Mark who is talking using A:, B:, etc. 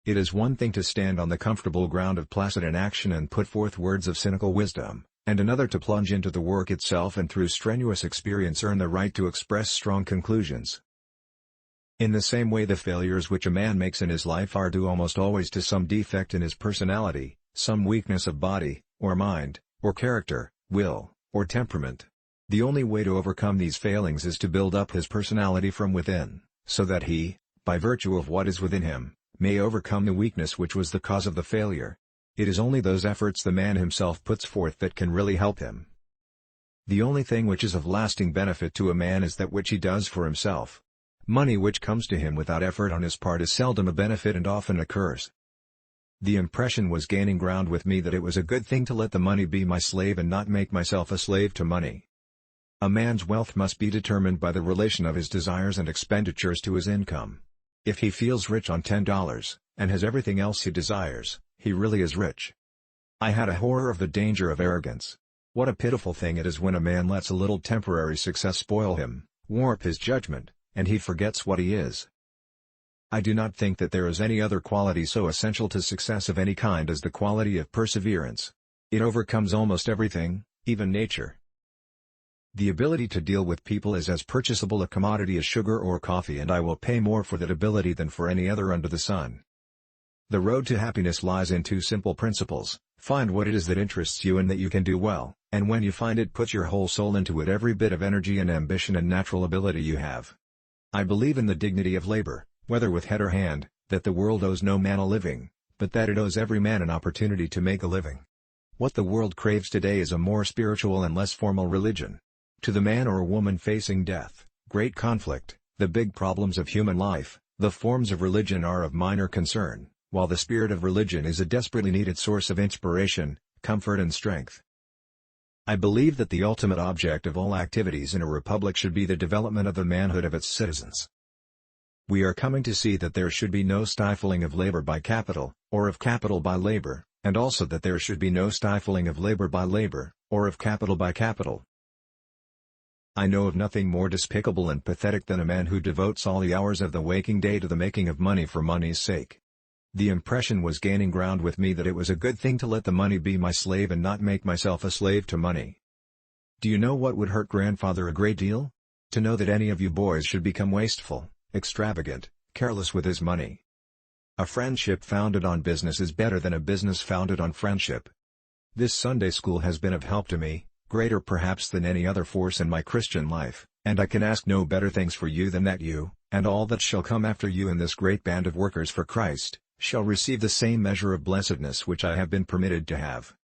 A: It is one thing to stand on the comfortable ground of placid inaction and put forth words of cynical wisdom, and another to plunge into the work itself and through strenuous experience earn the right to express strong conclusions. In the same way, the failures which a man makes in his life are due almost always to some defect in his personality, some weakness of body, or mind, or character, will, or temperament. The only way to overcome these failings is to build up his personality from within, so that he, by virtue of what is within him, may overcome the weakness which was the cause of the failure. It is only those efforts the man himself puts forth that can really help him. The only thing which is of lasting benefit to a man is that which he does for himself. Money which comes to him without effort on his part is seldom a benefit and often a curse. The impression was gaining ground with me that it was a good thing to let the money be my slave and not make myself a slave to money. A man's wealth must be determined by the relation of his desires and expenditures to his income. If he feels rich on $10, and has everything else he desires, he really is rich. I had a horror of the danger of arrogance. What a pitiful thing it is when a man lets a little temporary success spoil him, warp his judgment, and he forgets what he is. I do not think that there is any other quality so essential to success of any kind as the quality of perseverance. It overcomes almost everything, even nature. The ability to deal with people is as purchasable a commodity as sugar or coffee, and I will pay more for that ability than for any other under the sun. The road to happiness lies in two simple principles: find what it is that interests you and that you can do well, and when you find it, put your whole soul into it, every bit of energy and ambition and natural ability you have. I believe in the dignity of labor, whether with head or hand, that the world owes no man a living, but that it owes every man an opportunity to make a living. What the world craves today is a more spiritual and less formal religion. To the man or woman facing death, great conflict, the big problems of human life, the forms of religion are of minor concern, while the spirit of religion is a desperately needed source of inspiration, comfort and strength. I believe that the ultimate object of all activities in a republic should be the development of the manhood of its citizens. We are coming to see that there should be no stifling of labor by capital, or of capital by labor, and also that there should be no stifling of labor by labor, or of capital by capital. I know of nothing more despicable and pathetic than a man who devotes all the hours of the waking day to the making of money for money's sake. The impression was gaining ground with me that it was a good thing to let the money be my slave and not make myself a slave to money. Do you know what would hurt grandfather a great deal? To know that any of you boys should become wasteful, extravagant, careless with his money. A friendship founded on business is better than a business founded on friendship. This Sunday school has been of help to me, greater perhaps than any other force in my Christian life, and I can ask no better things for you than that you, and all that shall come after you in this great band of workers for Christ, shall receive the same measure of blessedness which I have been permitted to have.